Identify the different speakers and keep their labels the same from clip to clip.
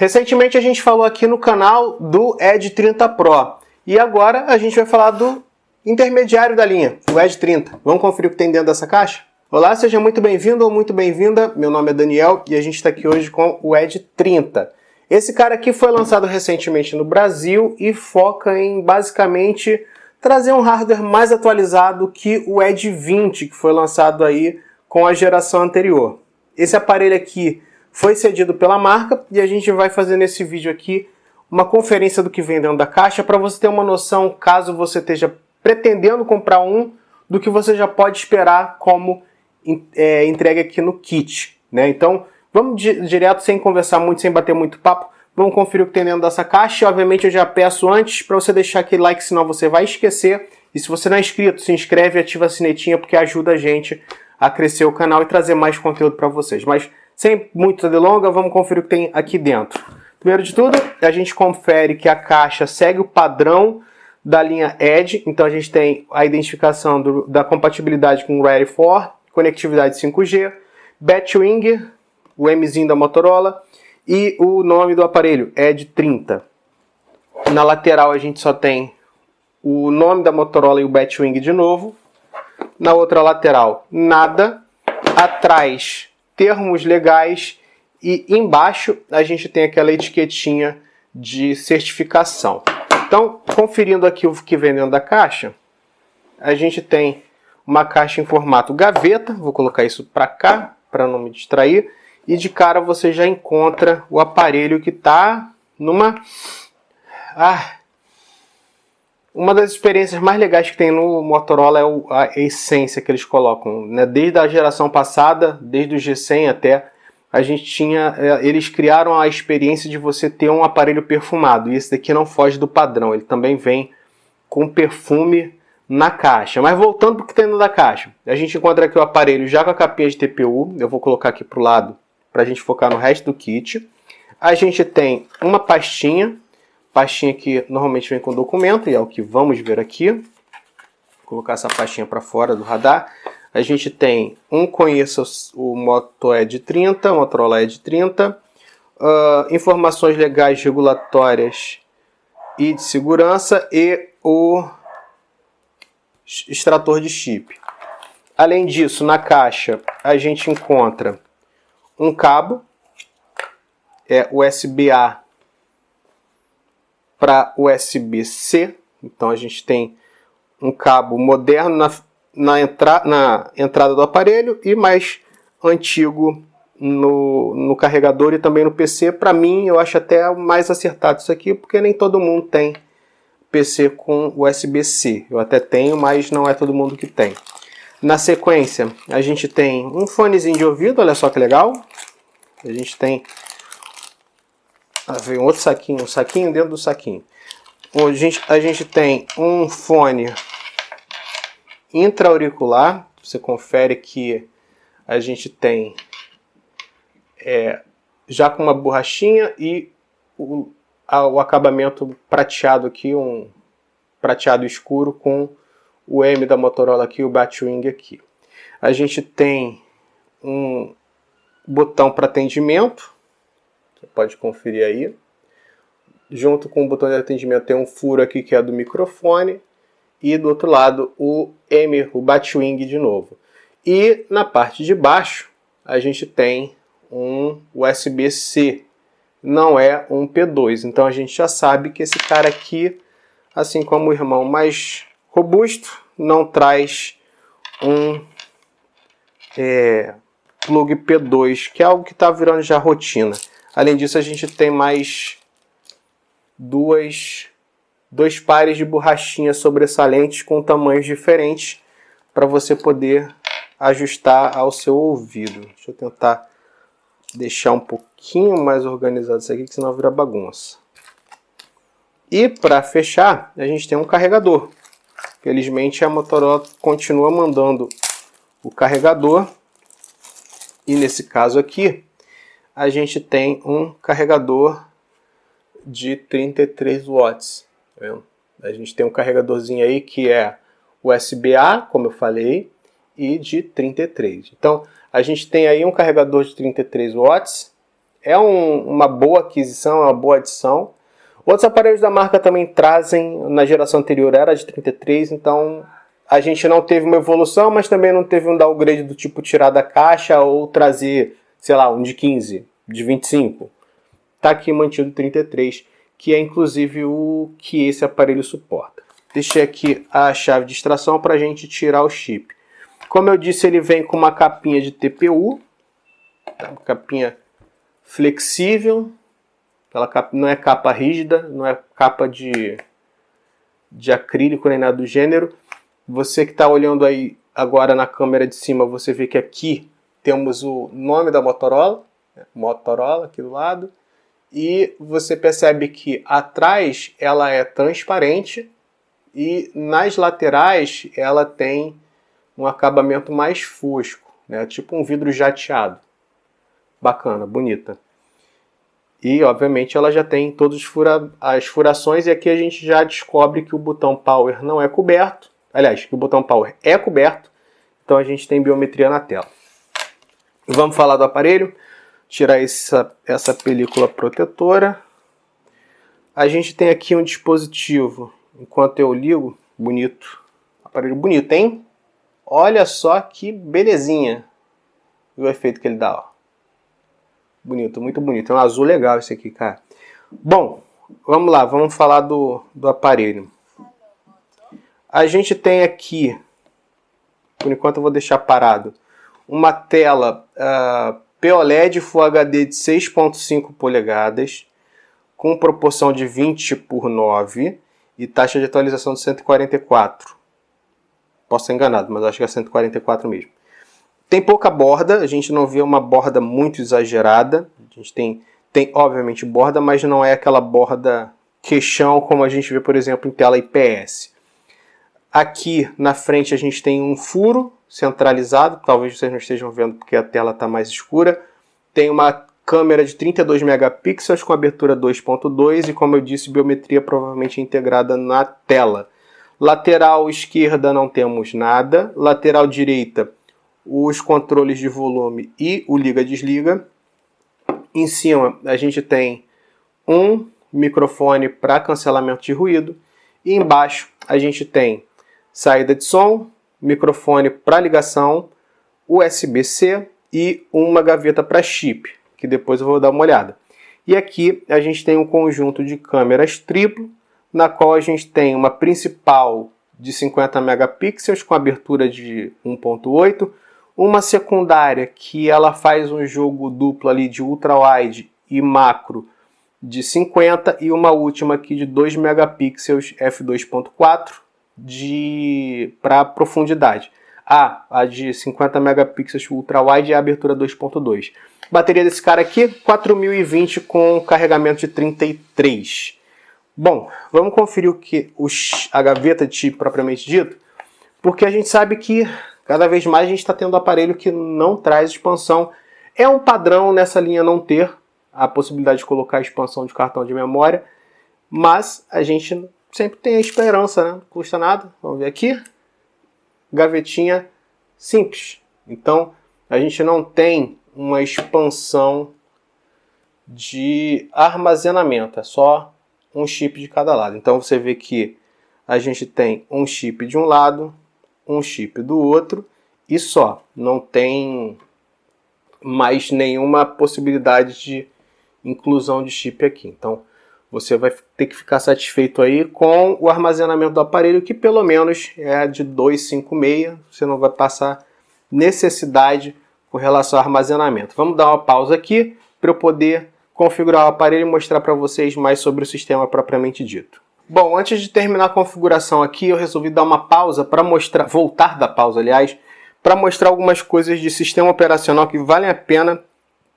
Speaker 1: Recentemente a gente falou aqui no canal do Edge 30 Pro e agora a gente vai falar do intermediário da linha, o Edge 30. Vamos conferir o que tem dentro dessa caixa? Olá, seja muito bem-vindo ou muito bem-vinda. Meu nome é Daniel e a gente está aqui hoje com o Edge 30. Esse cara aqui foi lançado recentemente no Brasil e foca em basicamente trazer um hardware mais atualizado que o Edge 20, que foi lançado aí com a geração anterior. Esse aparelho aqui foi cedido pela marca e a gente vai fazer nesse vídeo aqui uma conferência do que vem dentro da caixa para você ter uma noção, caso você esteja pretendendo comprar um, do que você já pode esperar como entregue aqui no kit, né? Então, vamos direto, sem conversar muito, sem bater muito papo, vamos conferir o que tem dentro dessa caixa. E, obviamente, eu já peço antes para você deixar aquele like, senão você vai esquecer. E se você não é inscrito, se inscreve e ativa a sinetinha, porque ajuda a gente a crescer o canal e trazer mais conteúdo para vocês. Mas, sem muita delonga, vamos conferir o que tem aqui dentro. Primeiro de tudo, a gente confere que a caixa segue o padrão da linha Edge. Então, a gente tem a identificação da compatibilidade com o Ready for, conectividade 5G, Batwing, o Mzinho da Motorola e o nome do aparelho, Edge 30. Na lateral a gente só tem o nome da Motorola e o Batwing de novo. Na outra lateral, nada. Atrás, termos legais. E embaixo a gente tem aquela etiquetinha de certificação. Então, conferindo aqui o que vem dentro da caixa, a gente tem uma caixa em formato gaveta. Vou colocar isso para cá, para não me distrair. E de cara você já encontra o aparelho que está numa... Uma das experiências mais legais que tem no Motorola é a essência que eles colocam, né? Desde a geração passada, desde o G100 até, a gente tinha... Eles criaram a experiência de você ter um aparelho perfumado. E esse daqui não foge do padrão. Ele também vem com perfume na caixa. Mas voltando para o que tem dentro da caixa. A gente encontra aqui o aparelho já com a capinha de TPU. Eu vou colocar aqui para o lado para a gente focar no resto do kit. A gente tem uma pastinha que normalmente vem com documento, e é o que vamos ver aqui. Vou colocar essa pastinha para fora do radar. A gente tem Conheça o Moto Edge 30, Motorola Edge 30, informações legais regulatórias e de segurança e o extrator de chip. Além disso, na caixa a gente encontra um cabo, USB-A para USB-C. Então a gente tem um cabo moderno na entrada do aparelho e mais antigo no carregador e também no PC. Para mim, eu acho até mais acertado isso aqui, porque nem todo mundo tem PC com USB-C. Eu até tenho, mas não é todo mundo que tem. Na sequência, a gente tem um fonezinho de ouvido, olha só que legal. A gente tem... vem outro saquinho, um saquinho dentro do saquinho. A gente tem um fone intra-auricular. Você confere que a gente tem já com uma borrachinha e o acabamento prateado aqui, um prateado escuro com o M da Motorola aqui, o Batwing aqui. A gente tem um botão para atendimento. Você pode conferir aí. Junto com o botão de atendimento tem um furo aqui que é do microfone. E do outro lado o Batwing de novo. E na parte de baixo a gente tem um USB-C. Não é um P2. Então a gente já sabe que esse cara aqui, assim como o irmão mais robusto, não traz um plug P2, que é algo que está virando já rotina. Além disso, a gente tem mais dois pares de borrachinhas sobressalentes com tamanhos diferentes para você poder ajustar ao seu ouvido. Deixa eu tentar deixar um pouquinho mais organizado isso aqui, que senão vira bagunça. E para fechar, a gente tem um carregador. Felizmente a Motorola continua mandando o carregador. E nesse caso aqui, a gente tem um carregador de 33 watts. Tá vendo? A gente tem um carregadorzinho aí que é USB-A, como eu falei, e de 33. Então, a gente tem aí um carregador de 33 watts É uma boa aquisição, uma boa adição. Outros aparelhos da marca também trazem, na geração anterior era de 33, então a gente não teve uma evolução, mas também não teve um downgrade do tipo tirar da caixa ou trazer, sei lá, um de 15, de 25. Tá aqui mantido 33, que é inclusive o que esse aparelho suporta. Deixei aqui a chave de extração para a gente tirar o chip. Como eu disse, ele vem com uma capinha de TPU, tá? Uma capinha flexível. Ela não é capa rígida, não é capa de acrílico nem nada do gênero. Você que está olhando aí agora na câmera de cima, você vê que aqui temos o nome da Motorola, Motorola aqui do lado. E você percebe que atrás ela é transparente e nas laterais ela tem um acabamento mais fosco, né? Tipo um vidro jateado. Bacana, bonita. E, obviamente, ela já tem todas as furações e aqui a gente já descobre que o botão Power não é coberto. Aliás, que o botão Power é coberto, então a gente tem biometria na tela. Vamos falar do aparelho, tirar essa película protetora. A gente tem aqui um dispositivo, enquanto eu ligo, bonito. Aparelho bonito, hein? Olha só que belezinha. E o efeito que ele dá, ó. Bonito, muito bonito. É um azul legal esse aqui, cara. Bom, vamos lá, vamos falar do aparelho. A gente tem aqui, por enquanto eu vou deixar parado, uma tela POLED Full HD de 6.5 polegadas, com proporção de 20:9 e taxa de atualização de 144. Posso ser enganado, mas acho que é 144 mesmo. Tem pouca borda, a gente não vê uma borda muito exagerada. A gente tem obviamente borda, mas não é aquela borda queixão como a gente vê, por exemplo, em tela IPS. Aqui na frente a gente tem um furo centralizado, talvez vocês não estejam vendo porque a tela está mais escura. Tem uma câmera de 32 megapixels com abertura 2.2 e, como eu disse, biometria provavelmente integrada na tela. Lateral esquerda não temos nada, lateral direita os controles de volume e o liga-desliga. Em cima a gente tem um microfone para cancelamento de ruído e embaixo a gente tem saída de som, microfone para ligação, USB-C e uma gaveta para chip, que depois eu vou dar uma olhada. E aqui a gente tem um conjunto de câmeras triplo, na qual a gente tem uma principal de 50 megapixels com abertura de 1.8, uma secundária que ela faz um jogo duplo ali de ultra-wide e macro de 50 e uma última aqui de 2 megapixels f2.4 para profundidade. A de 50 megapixels ultra-wide é a abertura 2.2. Bateria desse cara aqui, 4020 com carregamento de 33. Bom, vamos conferir a gaveta de chip propriamente dito, porque a gente sabe que cada vez mais a gente está tendo aparelho que não traz expansão. É um padrão nessa linha não ter a possibilidade de colocar expansão de cartão de memória, mas a gente sempre tem a esperança, né? Não custa nada. Vamos ver aqui. Gavetinha simples. Então, a gente não tem uma expansão de armazenamento. É só um chip de cada lado. Então, você vê que a gente tem um chip de um lado, um chip do outro e só. Não tem mais nenhuma possibilidade de inclusão de chip aqui. Então, você vai ter que ficar satisfeito aí com o armazenamento do aparelho, que pelo menos é de 256. Você não vai passar necessidade com relação ao armazenamento. Vamos dar uma pausa aqui para eu poder configurar o aparelho e mostrar para vocês mais sobre o sistema propriamente dito. Bom, antes de terminar a configuração aqui, eu resolvi dar uma pausa para voltar da pausa, aliás, para mostrar algumas coisas de sistema operacional que valem a pena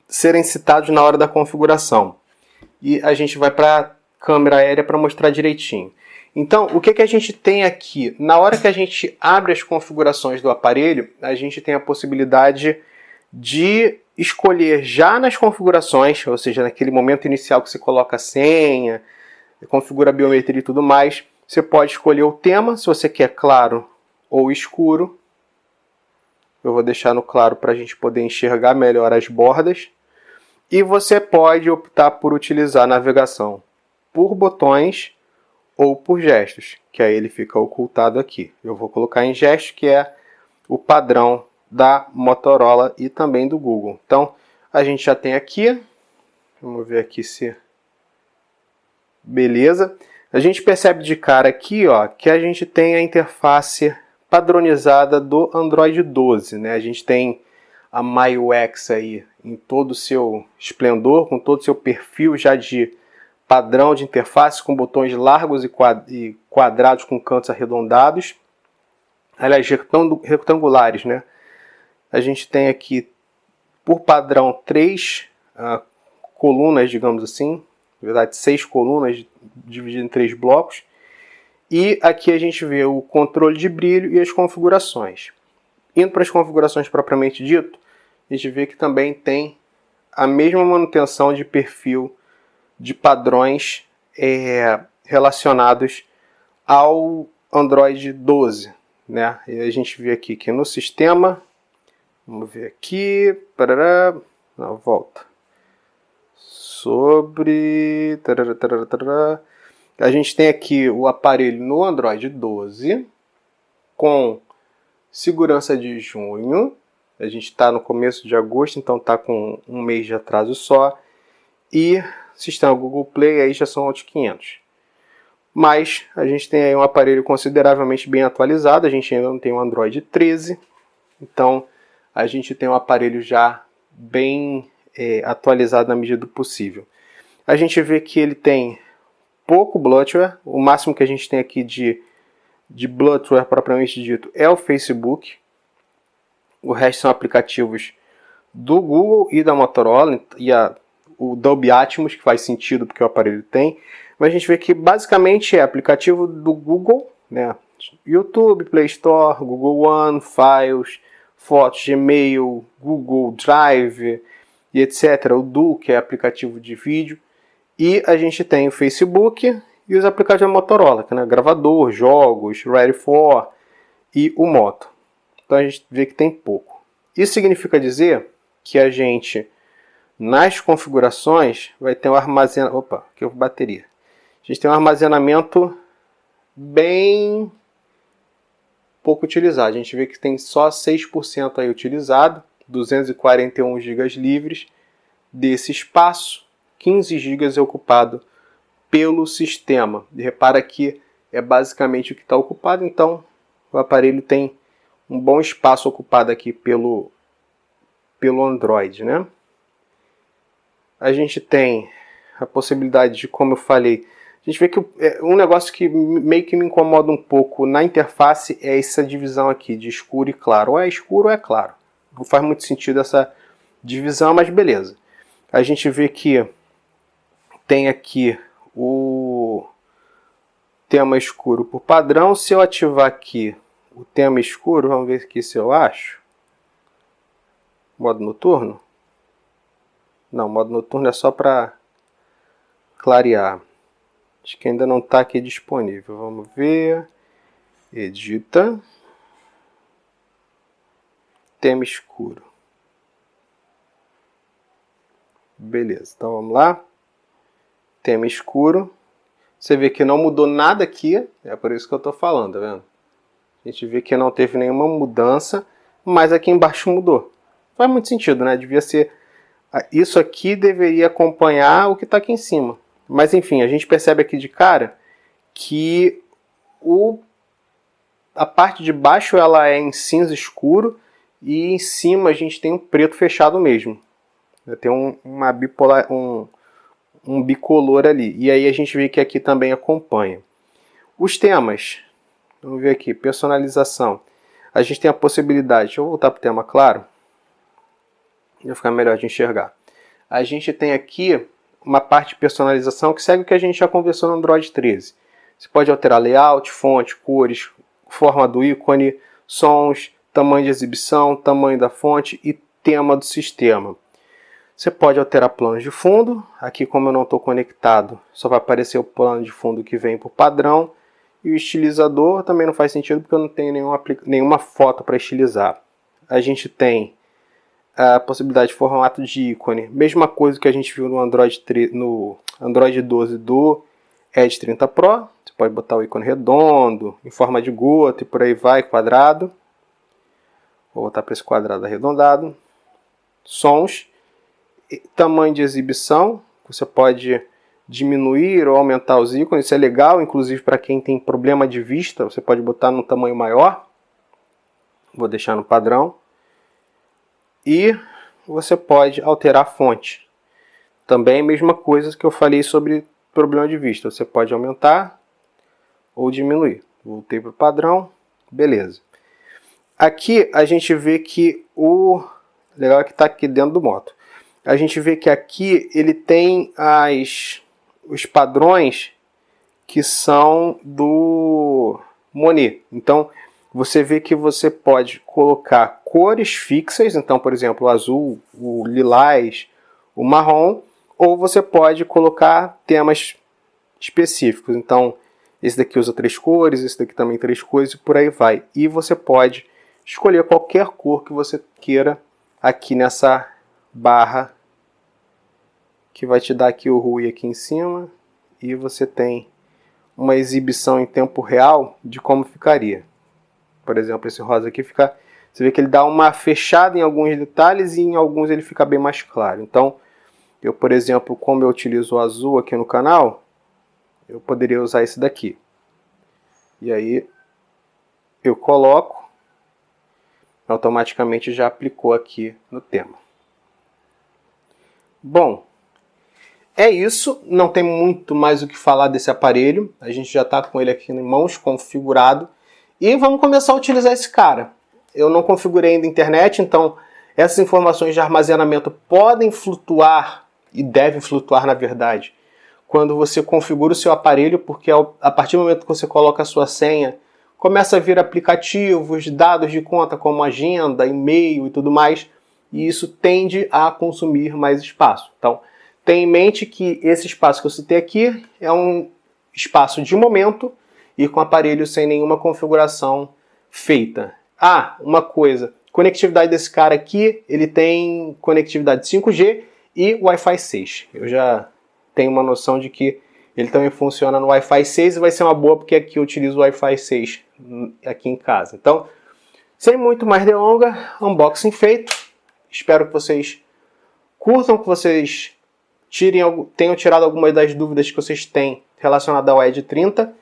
Speaker 1: serem citados na hora da configuração. E a gente vai para a câmera aérea para mostrar direitinho. Então, o que a gente tem aqui? Na hora que a gente abre as configurações do aparelho, a gente tem a possibilidade de escolher já nas configurações, ou seja, naquele momento inicial que você coloca a senha, configura a biometria e tudo mais, você pode escolher o tema, se você quer claro ou escuro. Eu vou deixar no claro para a gente poder enxergar melhor as bordas. E você pode optar por utilizar a navegação por botões ou por gestos, que aí ele fica ocultado aqui. Eu vou colocar em gestos, que é o padrão da Motorola e também do Google. Então, a gente já tem aqui, vamos ver aqui se... Beleza. A gente percebe de cara aqui, ó, que a gente tem a interface padronizada do Android 12, né? A gente tem a MyUX aí em todo o seu esplendor, com todo o seu perfil já de padrão de interface, com botões largos e quadrados com cantos arredondados. Aliás, retangulares, né? A gente tem aqui, por padrão, 3 colunas, digamos assim. Na verdade, 6 colunas divididas em 3 blocos. E aqui a gente vê o controle de brilho e as configurações. Indo para as configurações propriamente dito, a gente vê que também tem a mesma manutenção de perfil de padrões relacionados ao Android 12. Né? E a gente vê aqui que no sistema, vamos ver aqui, parará, não, volta. Sobre... A gente tem aqui o aparelho no Android 12 com segurança de junho. A gente está no começo de agosto, então está com um mês de atraso só. E sistema Google Play aí já são outros 500. Mas a gente tem aí um aparelho consideravelmente bem atualizado. A gente ainda não tem o Android 13. Então a gente tem um aparelho já bem atualizado na medida do possível. A gente vê que ele tem pouco bloatware. O máximo que a gente tem aqui de bloatware propriamente dito é o Facebook. O resto são aplicativos do Google e da Motorola e o Dolby Atmos, que faz sentido porque o aparelho tem. Mas a gente vê que basicamente é aplicativo do Google, né? YouTube, Play Store, Google One, Files, Fotos, Gmail, Google Drive e etc. O Duo, que é aplicativo de vídeo. E a gente tem o Facebook e os aplicativos da Motorola, que é gravador, jogos, Ready4 e o Moto. Então a gente vê que tem pouco. Isso significa dizer que a gente, nas configurações, vai ter um armazenamento... Opa, aqui é bateria. A gente tem um armazenamento bem pouco utilizado. A gente vê que tem só 6% aí utilizado, 241 GB livres. Desse espaço, 15 GB é ocupado pelo sistema. E repara que é basicamente o que está ocupado, então o aparelho tem um bom espaço ocupado aqui pelo Android, né? A gente tem a possibilidade de, como eu falei, a gente vê que um negócio que meio que me incomoda um pouco na interface é essa divisão aqui de escuro e claro. Ou é escuro ou é claro. Não faz muito sentido essa divisão, mas beleza. A gente vê que tem aqui o tema escuro por padrão. Se eu ativar aqui o tema escuro, vamos ver aqui se eu acho. Modo noturno? Não, modo noturno é só para clarear. Acho que ainda não está aqui disponível. Vamos ver. Edita. Tema escuro. Beleza, então vamos lá. Tema escuro. Você vê que não mudou nada aqui. É por isso que eu estou falando, tá vendo? A gente vê que não teve nenhuma mudança, mas aqui embaixo mudou. Faz muito sentido, né? Devia ser... Isso aqui deveria acompanhar o que está aqui em cima. Mas enfim, a gente percebe aqui de cara que a parte de baixo ela é em cinza escuro e em cima a gente tem um preto fechado mesmo. Tem um bicolor ali. E aí a gente vê que aqui também acompanha. Os temas, vamos ver aqui, personalização. A gente tem a possibilidade, deixa eu voltar para o tema claro, vai ficar melhor de enxergar. A gente tem aqui uma parte de personalização que segue o que a gente já conversou no Android 13. Você pode alterar layout, fonte, cores, forma do ícone, sons, tamanho de exibição, tamanho da fonte e tema do sistema. Você pode alterar planos de fundo. Aqui, como eu não estou conectado, só vai aparecer o plano de fundo que vem por padrão. E o estilizador também não faz sentido porque eu não tenho nenhuma foto para estilizar. A gente tem a possibilidade de formato de ícone. Mesma coisa que a gente viu no Android 12 do Edge 30 Pro. Você pode botar o ícone redondo, em forma de gota e por aí vai, quadrado. Vou voltar para esse quadrado arredondado. Sons, tamanho de exibição. Você pode diminuir ou aumentar os ícones. Isso é legal, inclusive para quem tem problema de vista. Você pode botar num tamanho maior. Vou deixar no padrão. E você pode alterar a fonte. Também a mesma coisa que eu falei sobre problema de vista. Você pode aumentar ou diminuir. Voltei para o padrão. Beleza. Aqui a gente vê que o legal é que está aqui dentro do Moto. A gente vê que aqui ele tem os padrões que são do Monet. Então, você vê que você pode colocar cores fixas, então, por exemplo, o azul, o lilás, o marrom, ou você pode colocar temas específicos. Então, esse daqui usa 3 cores, esse daqui também 3 cores, e por aí vai. E você pode escolher qualquer cor que você queira aqui nessa barra, que vai te dar aqui o RUI aqui em cima, e você tem uma exibição em tempo real de como ficaria. Por exemplo, esse rosa aqui fica... Você vê que ele dá uma fechada em alguns detalhes e em alguns ele fica bem mais claro. Então, eu, por exemplo, como eu utilizo o azul aqui no canal, eu poderia usar esse daqui. E aí, eu coloco, automaticamente já aplicou aqui no tema. Bom, é isso. Não tem muito mais o que falar desse aparelho. A gente já está com ele aqui em mãos, configurado. E vamos começar a utilizar esse cara. Eu não configurei ainda a internet, então essas informações de armazenamento podem flutuar, e devem flutuar na verdade, quando você configura o seu aparelho, porque a partir do momento que você coloca a sua senha, começa a vir aplicativos, dados de conta como agenda, e-mail e tudo mais, e isso tende a consumir mais espaço. Então, tenha em mente que esse espaço que eu citei aqui é um espaço de momento, e com aparelho sem nenhuma configuração feita. Ah, uma coisa, conectividade desse cara aqui, ele tem conectividade 5G e Wi-Fi 6. Eu já tenho uma noção de que ele também funciona no Wi-Fi 6 e vai ser uma boa porque aqui eu utilizo o Wi-Fi 6 aqui em casa. Então, sem muito mais delonga, unboxing feito. Espero que vocês curtam, que vocês tenham tirado algumas das dúvidas que vocês têm relacionadas ao Edge 30.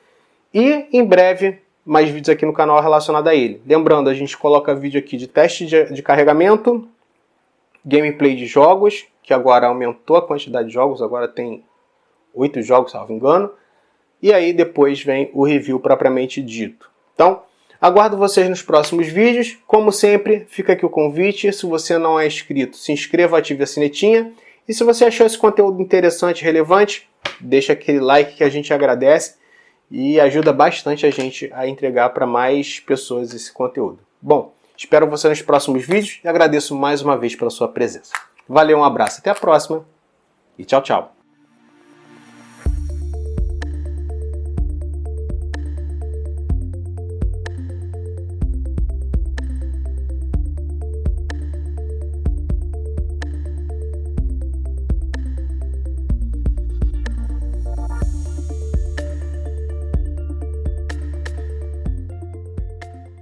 Speaker 1: E em breve, mais vídeos aqui no canal relacionados a ele. Lembrando, a gente coloca vídeo aqui de teste de carregamento, gameplay de jogos, que agora aumentou a quantidade de jogos, agora tem 8 jogos, salvo engano. E aí depois vem o review propriamente dito. Então, aguardo vocês nos próximos vídeos. Como sempre, fica aqui o convite. Se você não é inscrito, se inscreva, ative a sinetinha. E se você achou esse conteúdo interessante e relevante, deixa aquele like que a gente agradece. E ajuda bastante a gente a entregar para mais pessoas esse conteúdo. Bom, espero você nos próximos vídeos e agradeço mais uma vez pela sua presença. Valeu, um abraço, até a próxima e tchau, tchau.